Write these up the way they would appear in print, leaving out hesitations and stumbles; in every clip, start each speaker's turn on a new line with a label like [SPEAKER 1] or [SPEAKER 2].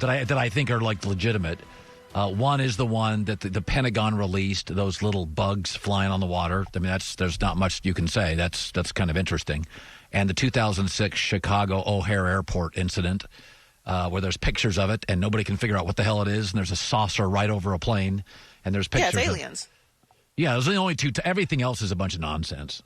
[SPEAKER 1] that I think are like legitimate. One is the one that the Pentagon released, those little bugs flying on the water. I mean, there's not much you can say. That's kind of interesting. And the 2006 Chicago O'Hare Airport incident, where there's pictures of it and nobody can figure out what the hell it is. And there's a saucer right over a plane, and there's pictures.
[SPEAKER 2] Yeah, it's aliens.
[SPEAKER 1] Yeah, those are the only two. Everything else is a bunch of nonsense.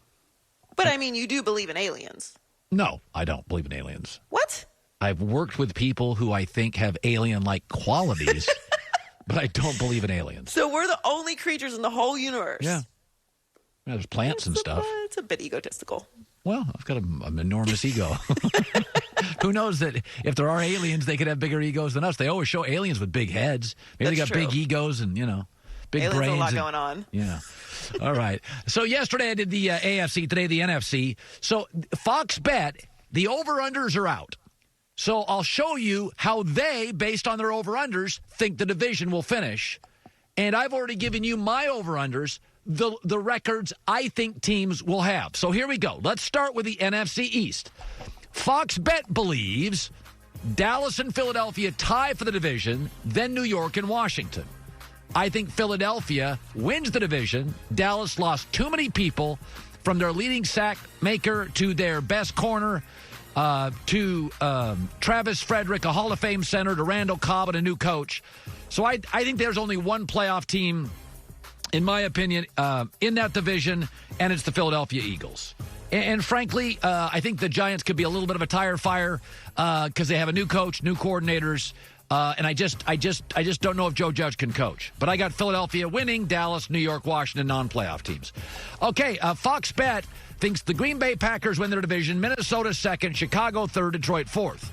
[SPEAKER 2] But I mean, you do believe in aliens.
[SPEAKER 1] No, I don't believe in aliens.
[SPEAKER 2] What?
[SPEAKER 1] I've worked with people who I think have alien-like qualities. But I don't believe in aliens.
[SPEAKER 2] So we're the only creatures in the whole universe.
[SPEAKER 1] Yeah. There's plants and stuff.
[SPEAKER 2] It's a bit egotistical.
[SPEAKER 1] Well, I've got an enormous ego. Who knows that if there are aliens, they could have bigger egos than us. They always show aliens with big heads. Maybe they got big egos and, big
[SPEAKER 2] aliens
[SPEAKER 1] brains.
[SPEAKER 2] Aliens a lot going on.
[SPEAKER 1] Yeah. All right. So yesterday I did the AFC, today the NFC. So Fox Bet, the over-unders are out. So I'll show you how they, based on their over-unders, think the division will finish. And I've already given you my over-unders, the records I think teams will have. So here we go. Let's start with the NFC East. Fox Bet believes Dallas and Philadelphia tie for the division, then New York and Washington. I think Philadelphia wins the division. Dallas lost too many people, from their leading sack maker to their best corner, to Travis Frederick, a Hall of Fame center, to Randall Cobb and a new coach. So I think there's only one playoff team, in my opinion, in that division, and it's the Philadelphia Eagles. And frankly, I think the Giants could be a little bit of a tire fire because they have a new coach, new coordinators, and I just don't know if Joe Judge can coach. But I got Philadelphia winning, Dallas, New York, Washington, non-playoff teams. Okay, Fox Bet thinks the Green Bay Packers win their division, Minnesota second, Chicago third, Detroit fourth.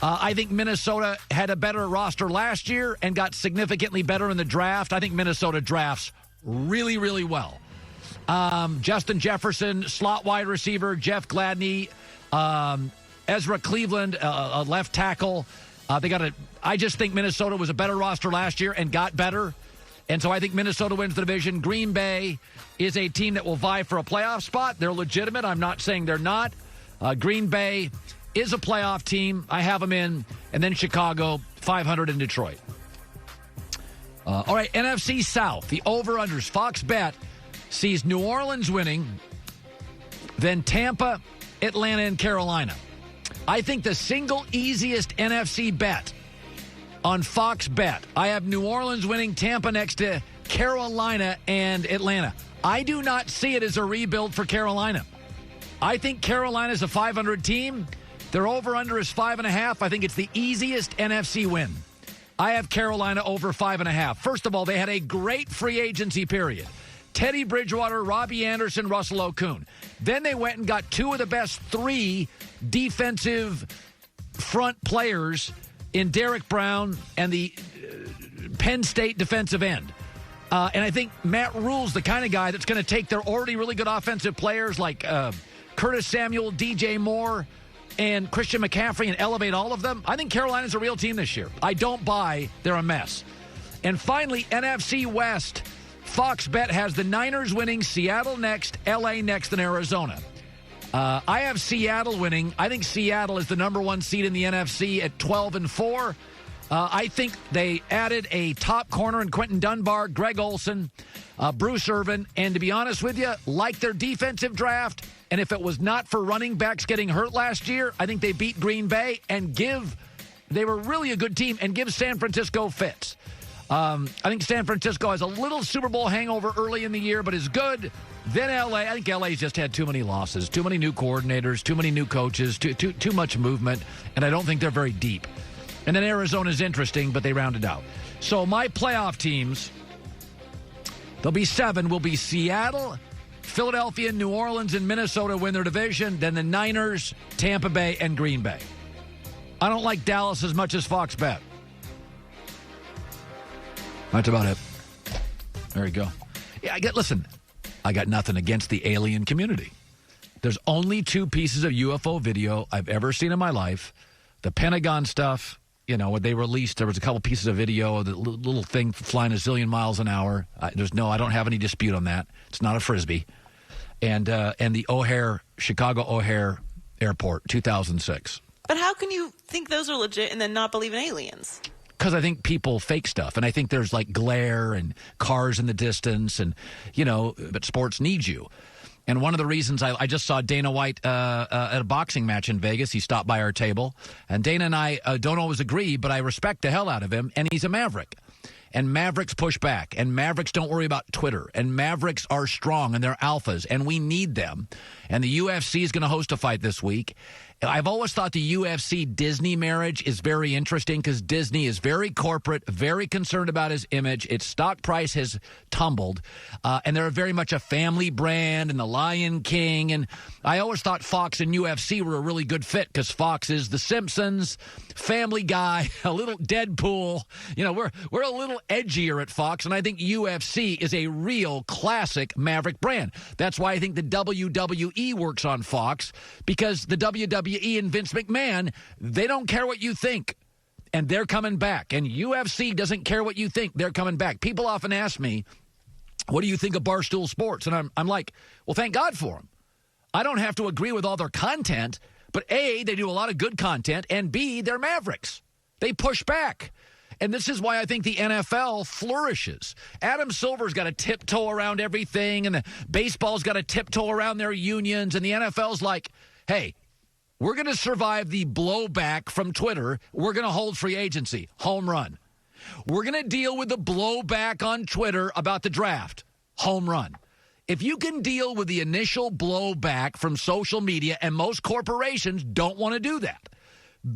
[SPEAKER 1] I think Minnesota had a better roster last year and got significantly better in the draft. I think Minnesota drafts really, really well. Justin Jefferson, slot wide receiver, Jeff Gladney, Ezra Cleveland, a left tackle. I just think Minnesota was a better roster last year and got better. And so I think Minnesota wins the division. Green Bay is a team that will vie for a playoff spot. They're legitimate. I'm not saying they're not. Green Bay is a playoff team. I have them in. And then Chicago, 500 in Detroit. All right, NFC South, the over-unders. Fox Bet sees New Orleans winning, then Tampa, Atlanta, and Carolina. I think the single easiest NFC bet on Fox Bet, I have New Orleans winning, Tampa next to Carolina and Atlanta. I do not see it as a rebuild for Carolina. I think Carolina's a 500 team. Their over-under is 5.5. I think it's the easiest NFC win. I have Carolina over 5.5. First of all, they had a great free agency period. Teddy Bridgewater, Robbie Anderson, Russell Okung. Then they went and got two of the best three defensive front players in Derek Brown and the Penn State defensive end. And I think Matt Rule's the kind of guy that's going to take their already really good offensive players like Curtis Samuel, DJ Moore, and Christian McCaffrey and elevate all of them. I think Carolina's a real team this year. I don't buy they're a mess. And finally, NFC West. Fox Bet has the Niners winning, Seattle next, L.A. next, and Arizona. I have Seattle winning. I think Seattle is the number one seed in the NFC at 12-4. I think they added a top corner in Quentin Dunbar, Greg Olsen, Bruce Irvin, and to be honest with you, like their defensive draft, and if it was not for running backs getting hurt last year, I think they beat Green Bay and they were really a good team and give San Francisco fits. I think San Francisco has a little Super Bowl hangover early in the year, but is good. Then L.A. I think L.A.'s just had too many losses, too many new coordinators, too many new coaches, too much movement, and I don't think they're very deep. And then Arizona's interesting, but they rounded out. So my playoff teams, there'll be 7, will be Seattle, Philadelphia, New Orleans, and Minnesota win their division. Then the Niners, Tampa Bay, and Green Bay. I don't like Dallas as much as Fox Bet. That's about it. There you go. Yeah, I got nothing against the alien community. There's only 2 pieces of UFO video I've ever seen in my life. The Pentagon stuff, what they released, there was a couple pieces of video, the little thing flying a zillion miles an hour. I don't have any dispute on that. It's not a Frisbee. And the Chicago O'Hare Airport, 2006.
[SPEAKER 2] But how can you think those are legit and then not believe in aliens?
[SPEAKER 1] because I think people fake stuff, and I think there's like glare and cars in the distance, and but sports needs you. And one of the reasons I just saw Dana White at a boxing match in Vegas. He stopped by our table, and Dana and I don't always agree, but I respect the hell out of him, and he's a Maverick. And Mavericks push back, and Mavericks don't worry about Twitter, and Mavericks are strong, and they're alphas, and we need them. And the UFC is going to host a fight this week. I've always thought the UFC-Disney marriage is very interesting because Disney is very corporate, very concerned about his image. Its stock price has tumbled, and they're very much a family brand and the Lion King. And I always thought Fox and UFC were a really good fit because Fox is The Simpsons, Family Guy, a little Deadpool. We're a little edgier at Fox, and I think UFC is a real classic Maverick brand. That's why I think the WWE works on Fox, because the WWE and Vince McMahon, they don't care what you think, and they're coming back. And UFC doesn't care what you think, they're coming back. People often ask me, what do you think of Barstool Sports? And I'm like, well, thank God for them. I don't have to agree with all their content, but A, they do a lot of good content, and B, they're Mavericks. They push back. And this is why I think the NFL flourishes. Adam Silver's got to tiptoe around everything, and the baseball's got to tiptoe around their unions, and the NFL's like, hey, we're going to survive the blowback from Twitter. We're going to hold free agency. Home run. We're going to deal with the blowback on Twitter about the draft. Home run. If you can deal with the initial blowback from social media, and most corporations don't want to do that.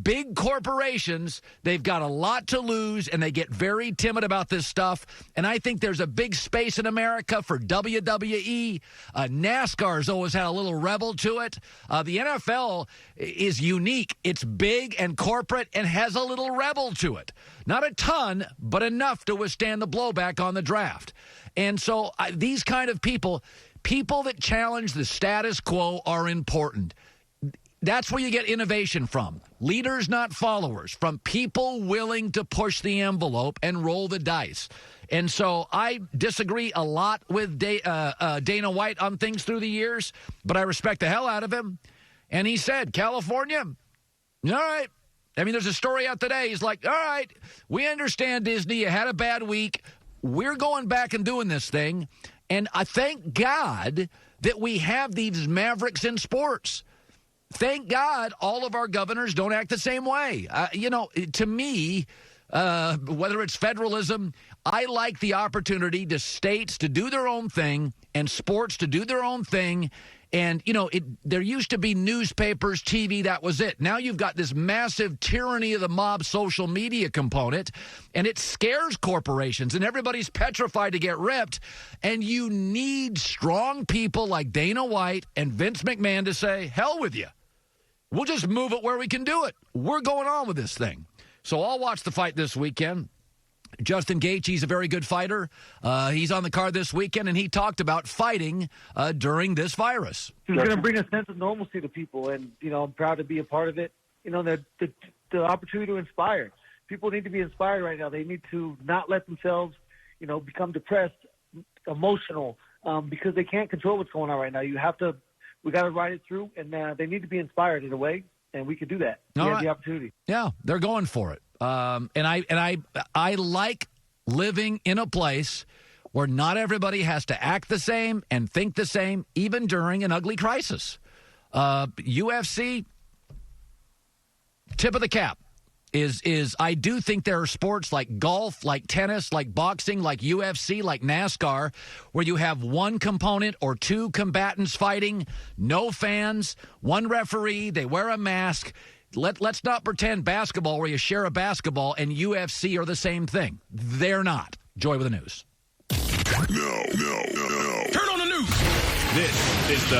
[SPEAKER 1] Big corporations, they've got a lot to lose, and they get very timid about this stuff. And I think there's a big space in America for WWE. NASCAR's always had a little rebel to it. The NFL is unique. It's big and corporate and has a little rebel to it. Not a ton, but enough to withstand the blowback on the draft. And so these kind of people that challenge the status quo are important. That's where you get innovation from. Leaders, not followers. From people willing to push the envelope and roll the dice. And so I disagree a lot with Dana White on things through the years, but I respect the hell out of him. And he said, California, all right. I mean, there's a story out today. He's like, all right, we understand Disney. You had a bad week. We're going back and doing this thing. And I thank God that we have these Mavericks in sports. Thank God all of our governors don't act the same way. To me, whether it's federalism, I like the opportunity to states to do their own thing and sports to do their own thing. And, there used to be newspapers, TV, that was it. Now you've got this massive tyranny of the mob social media component, and it scares corporations, and everybody's petrified to get ripped. And you need strong people like Dana White and Vince McMahon to say, hell with you. We'll just move it where we can do it. We're going on with this thing. So I'll watch the fight this weekend. Justin Gaethje's a very good fighter. He's on the card this weekend, and he talked about fighting during this virus.
[SPEAKER 3] It's going to bring a sense of normalcy to people, and, I'm proud to be a part of it. The opportunity to inspire. People need to be inspired right now. They need to not let themselves, become depressed, emotional, because they can't control what's going on right now. We got to ride it through, and they need to be inspired in a way, and we can do that. We have the opportunity.
[SPEAKER 1] Yeah, they're going for it. And I like living in a place where not everybody has to act the same and think the same, even during an ugly crisis. UFC, tip of the cap. Is I do think there are sports like golf, like tennis, like boxing, like UFC, like NASCAR, where you have one component or two combatants fighting, no fans, one referee, they wear a mask. Let's not pretend basketball where you share a basketball and UFC are the same thing. They're not. Joy with the news.
[SPEAKER 4] No. Turn on the news. This is the